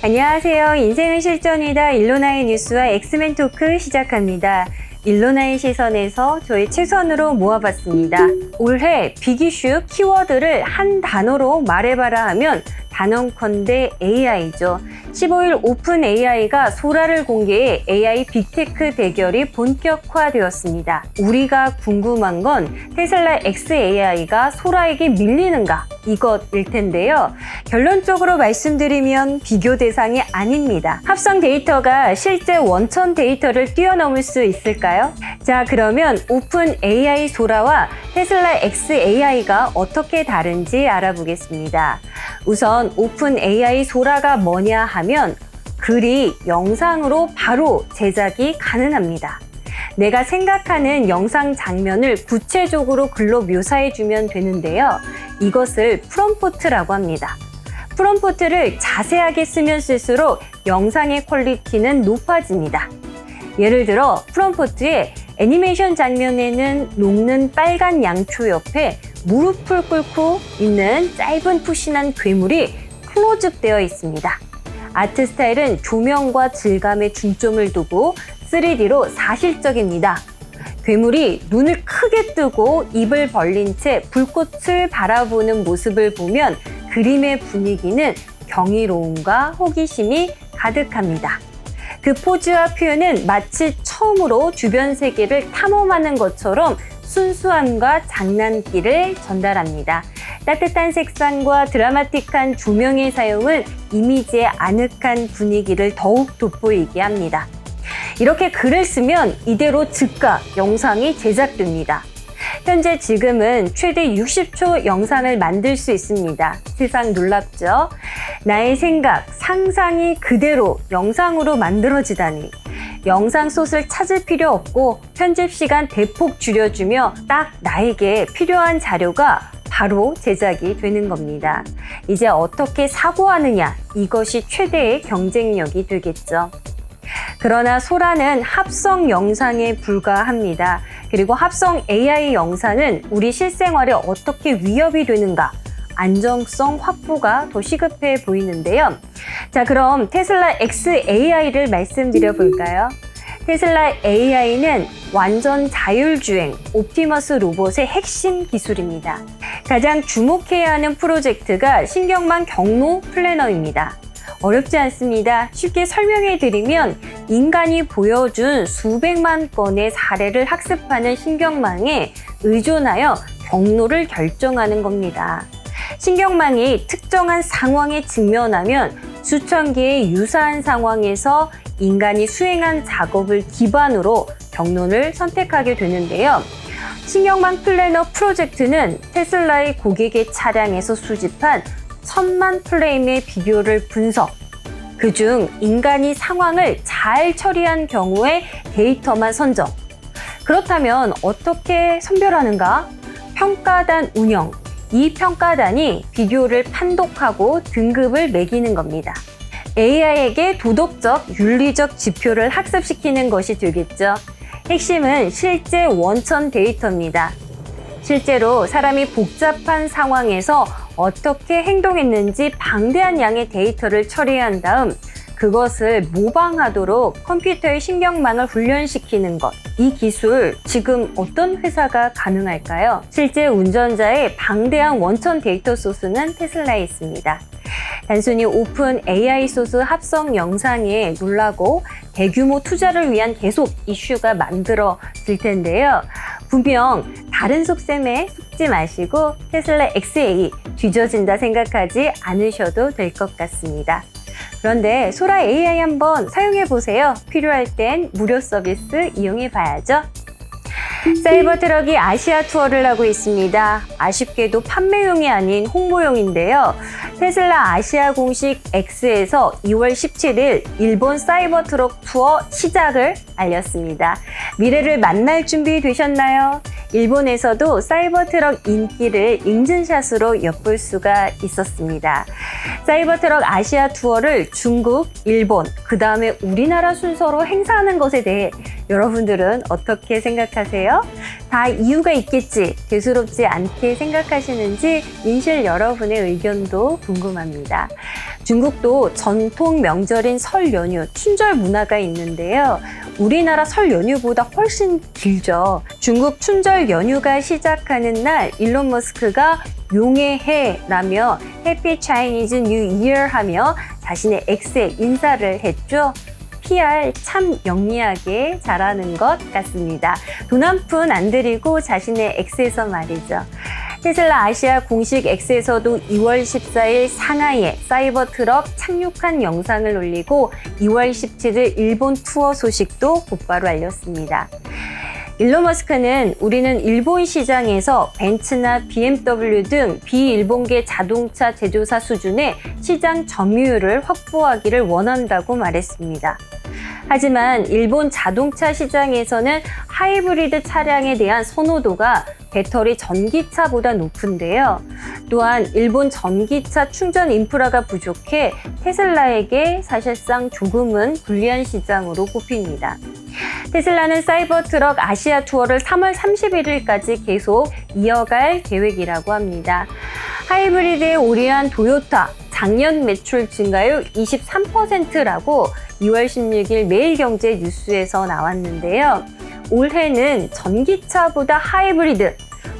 안녕하세요. 인생은 실전이다. 일로나의 뉴스와 엑스맨 토크 시작합니다. 일로나의 시선에서 저희 최선으로 모아봤습니다. 올해 빅이슈 키워드를 한 단어로 말해봐라 하면 단언컨대 AI죠. 15일 오픈 AI가 소라를 공개해 AI 빅테크 대결이 본격화되었습니다. 우리가 궁금한 건 테슬라 XAI가 소라에게 밀리는가? 이것일 텐데요. 결론적으로 말씀드리면 비교 대상이 아닙니다. 합성 데이터가 실제 원천 데이터를 뛰어넘을 수 있을까요? 자, 그러면 오픈 AI 소라와 테슬라 XAI가 어떻게 다른지 알아보겠습니다. 우선 오픈 AI 소라가 뭐냐 하면 글이 영상으로 바로 제작이 가능합니다. 내가 생각하는 영상 장면을 구체적으로 글로 묘사해주면 되는데요. 이것을 프롬프트라고 합니다. 프롬프트를 자세하게 쓰면 쓸수록 영상의 퀄리티는 높아집니다. 예를 들어 프롬프트에 애니메이션 장면에는 녹는 빨간 양초 옆에 무릎을 꿇고 있는 짧은 푸신한 괴물이 클로즈업 되어 있습니다. 아트 스타일은 조명과 질감에 중점을 두고 3D로 사실적입니다. 괴물이 눈을 크게 뜨고 입을 벌린 채 불꽃을 바라보는 모습을 보면 그림의 분위기는 경이로움과 호기심이 가득합니다. 그 포즈와 표현은 마치 처음으로 주변 세계를 탐험하는 것처럼 순수함과 장난기를 전달합니다. 따뜻한 색상과 드라마틱한 조명의 사용은 이미지의 아늑한 분위기를 더욱 돋보이게 합니다. 이렇게 글을 쓰면 이대로 즉각 영상이 제작됩니다. 현재 지금은 최대 60초 영상을 만들 수 있습니다. 세상 놀랍죠? 나의 생각, 상상이 그대로 영상으로 만들어지다니. 영상 솥을 찾을 필요 없고 편집 시간 대폭 줄여주며 딱 나에게 필요한 자료가 바로 제작이 되는 겁니다. 이제 어떻게 사고하느냐, 이것이 최대의 경쟁력이 되겠죠. 그러나 소라는 합성 영상에 불과합니다. 그리고 합성 AI 영상은 우리 실생활에 어떻게 위협이 되는가, 안정성 확보가 더 시급해 보이는데요. 자, 그럼 테슬라 XAI를 말씀드려 볼까요? 테슬라 AI는 완전 자율주행 옵티머스 로봇의 핵심 기술입니다. 가장 주목해야 하는 프로젝트가 신경망 경로 플래너입니다. 어렵지 않습니다. 쉽게 설명해 드리면 인간이 보여준 수백만 건의 사례를 학습하는 신경망에 의존하여 경로를 결정하는 겁니다. 신경망이 특정한 상황에 직면하면 수천 개의 유사한 상황에서 인간이 수행한 작업을 기반으로 경로를 선택하게 되는데요. 신경망 플래너 프로젝트는 테슬라의 고객의 차량에서 수집한 1000만 프레임의 비디오를 분석, 그중 인간이 상황을 잘 처리한 경우의 데이터만 선정. 그렇다면 어떻게 선별하는가? 평가단 운영. 이 평가단이 비디오를 판독하고 등급을 매기는 겁니다. AI에게 도덕적, 윤리적 지표를 학습시키는 것이 되겠죠. 핵심은 실제 원천 데이터입니다. 실제로 사람이 복잡한 상황에서 어떻게 행동했는지 방대한 양의 데이터를 처리한 다음 그것을 모방하도록 컴퓨터의 신경망을 훈련시키는 것. 이 기술 지금 어떤 회사가 가능할까요? 실제 운전자의 방대한 원천 데이터 소스는 테슬라에 있습니다. 단순히 오픈 AI 소스 합성 영상에 놀라고 대규모 투자를 위한 계속 이슈가 만들어질 텐데요. 분명 다른 속셈에 속지 마시고 테슬라 XA 뒤져진다 생각하지 않으셔도 될 것 같습니다. 그런데 소라 AI 한번 사용해 보세요. 필요할 땐 무료 서비스 이용해 봐야죠. 사이버트럭이 아시아 투어를 하고 있습니다. 아쉽게도 판매용이 아닌 홍보용인데요. 테슬라 아시아 공식 X에서 2월 17일 일본 사이버트럭 투어 시작을 알렸습니다. 미래를 만날 준비 되셨나요? 일본에서도 사이버트럭 인기를 인증샷으로 엿볼 수가 있었습니다. 사이버트럭 아시아 투어를 중국, 일본, 그 다음에 우리나라 순서로 행사하는 것에 대해 여러분들은 어떻게 생각하세요? 다 이유가 있겠지, 대수롭지 않게 생각하시는지 인실 여러분의 의견도 궁금합니다. 중국도 전통 명절인 설 연휴, 춘절 문화가 있는데요. 우리나라 설 연휴보다 훨씬 길죠. 중국 춘절 연휴가 시작하는 날 일론 머스크가 용의 해라며 해피 차이니즈 뉴 이어 하며 자신의 X에 인사를 했죠. PR 참 영리하게 잘하는 것 같습니다. 돈 한 푼 안 들이고 자신의 X에서 말이죠. 테슬라 아시아 공식 X에서도 2월 14일 상하이에 사이버 트럭 착륙한 영상을 올리고 2월 17일 일본 투어 소식도 곧바로 알렸습니다. 일론 머스크는 우리는 일본 시장에서 벤츠나 BMW 등 비일본계 자동차 제조사 수준의 시장 점유율을 확보하기를 원한다고 말했습니다. 하지만 일본 자동차 시장에서는 하이브리드 차량에 대한 선호도가 배터리 전기차보다 높은데요. 또한 일본 전기차 충전 인프라가 부족해 테슬라에게 사실상 조금은 불리한 시장으로 꼽힙니다. 테슬라는 사이버 트럭 아시아 투어를 3월 31일까지 계속 이어갈 계획이라고 합니다. 하이브리드에 올인한 도요타 작년 매출 증가율 23%라고 2월 16일 매일경제 뉴스에서 나왔는데요. 올해는 전기차보다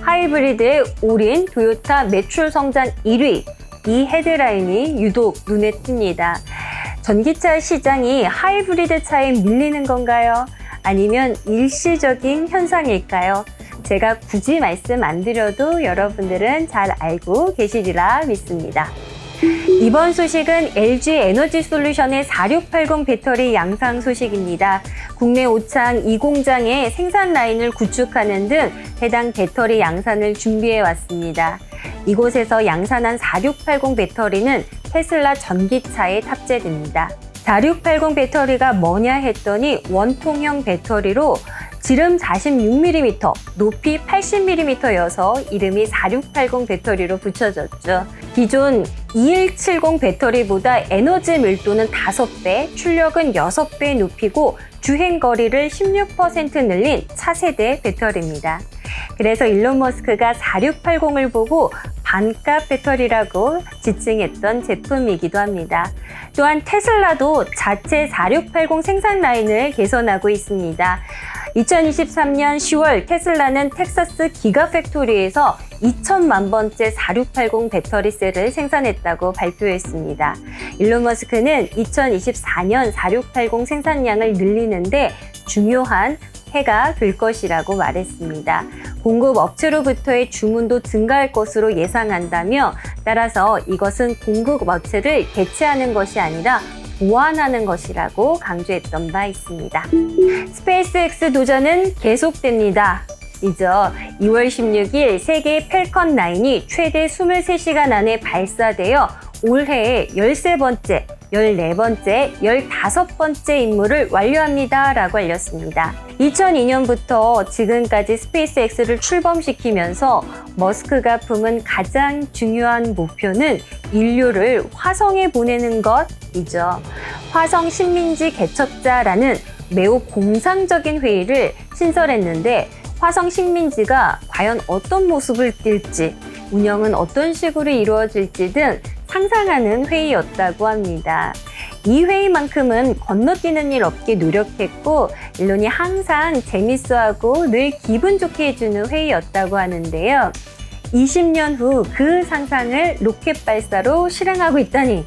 하이브리드에 올인 도요타 매출 성장 1위, 이 헤드라인이 유독 눈에 띕니다. 전기차 시장이 하이브리드 차에 밀리는 건가요? 아니면 일시적인 현상일까요? 제가 굳이 말씀 안 드려도 여러분들은 잘 알고 계시리라 믿습니다. 이번 소식은 LG 에너지 솔루션의 4680 배터리 양산 소식입니다. 국내 오창 2공장에 생산 라인을 구축하는 등 해당 배터리 양산을 준비해 왔습니다. 이곳에서 양산한 4680 배터리는 테슬라 전기차에 탑재됩니다. 4680 배터리가 뭐냐 했더니 원통형 배터리로 지름 46mm, 높이 80mm여서 이름이 4680 배터리로 붙여졌죠. 기존 2170 배터리보다 에너지 밀도는 5배, 출력은 6배 높이고 주행거리를 16% 늘린 차세대 배터리입니다. 그래서 일론 머스크가 4680을 보고 반값 배터리라고 지칭했던 제품이기도 합니다. 또한 테슬라도 자체 4680 생산 라인을 개선하고 있습니다. 2023년 10월 테슬라는 텍사스 기가팩토리에서 2천만 번째 4680 배터리 셀을 생산했다고 발표했습니다. 일론 머스크는 2024년 4680 생산량을 늘리는데 중요한 해가 될 것이라고 말했습니다. 공급 업체로부터의 주문도 증가할 것으로 예상한다며 따라서 이것은 공급 업체를 대체하는 것이 아니라 보완하는 것이라고 강조했던 바 있습니다. 스페이스X 도전은 계속됩니다. 이죠. 2월 16일 세계 펠컨 9이 최대 23시간 안에 발사되어 올해의 13번째, 14번째, 15번째 임무를 완료합니다 라고 알렸습니다. 2002년부터 지금까지 스페이스X를 출범시키면서 머스크가 품은 가장 중요한 목표는 인류를 화성에 보내는 것이죠. 화성 식민지 개척자라는 매우 공상적인 회의를 신설했는데 화성 식민지가 과연 어떤 모습을 띨지, 운영은 어떤 식으로 이루어질지 등 상상하는 회의였다고 합니다. 이 회의만큼은 건너뛰는 일 없게 노력했고 일론이 항상 재밌어하고 늘 기분 좋게 해주는 회의였다고 하는데요. 20년 후 그 상상을 로켓 발사로 실행하고 있다니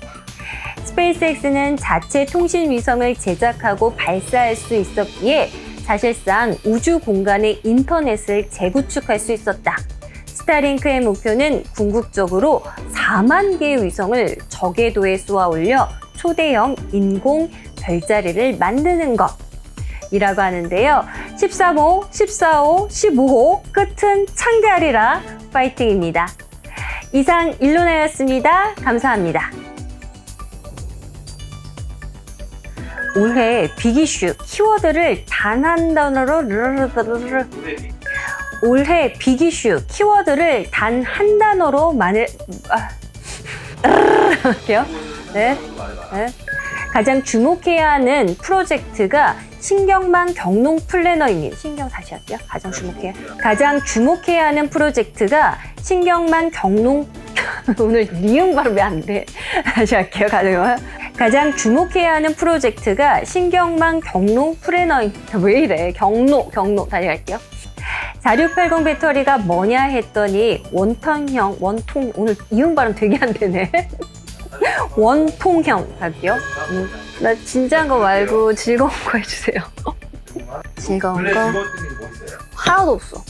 스페이스X는 자체 통신 위성을 제작하고 발사할 수 있었기에 사실상 우주 공간의 인터넷을 재구축할 수 있었다. 스타링크의 목표는 궁극적으로 4만 개의 위성을 저궤도에 쏘아 올려 초대형 인공 별자리를 만드는 것이라고 하는데요. 13호, 14호, 15호 끝은 창대하리라 파이팅입니다. 이상 일로나였습니다. 감사합니다. 올해 빅이슈 키워드를 단 한 단어로 올해 빅이슈 키워드를 단 한 단어로 할게요. 네. 가장 주목해야 하는 프로젝트가 신경망 경농 플래너입니다. 신경 다시 할게요. 가장 주목해야 하는 프로젝트가 신경망 경농 오늘 리응 발음 왜 안 돼? 다시 할게요. 가장 주목해야 하는 프로젝트가 신경망 경농 플래너입니다. 왜 이래? 경로 다시 할게요. 4680 배터리가 뭐냐 했더니 원통형 오늘 이응 발음 되게 안 되네. 원통형 할게요. 나 진지한 거 말고 즐거운 거 해주세요. 즐거운 거 하나도 없어.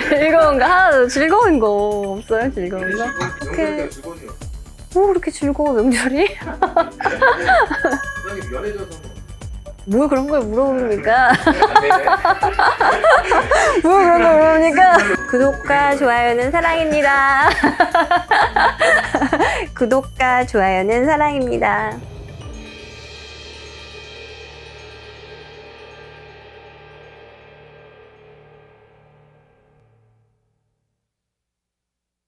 즐거운 거 없어요? 즐거운 거? 뭐 그렇게 즐거워 명절이? 뭘 그런 걸 물어봅니까? 뭘 그런 걸 물어봅니까? 구독과 좋아요는 사랑입니다. 구독과 좋아요는 사랑입니다.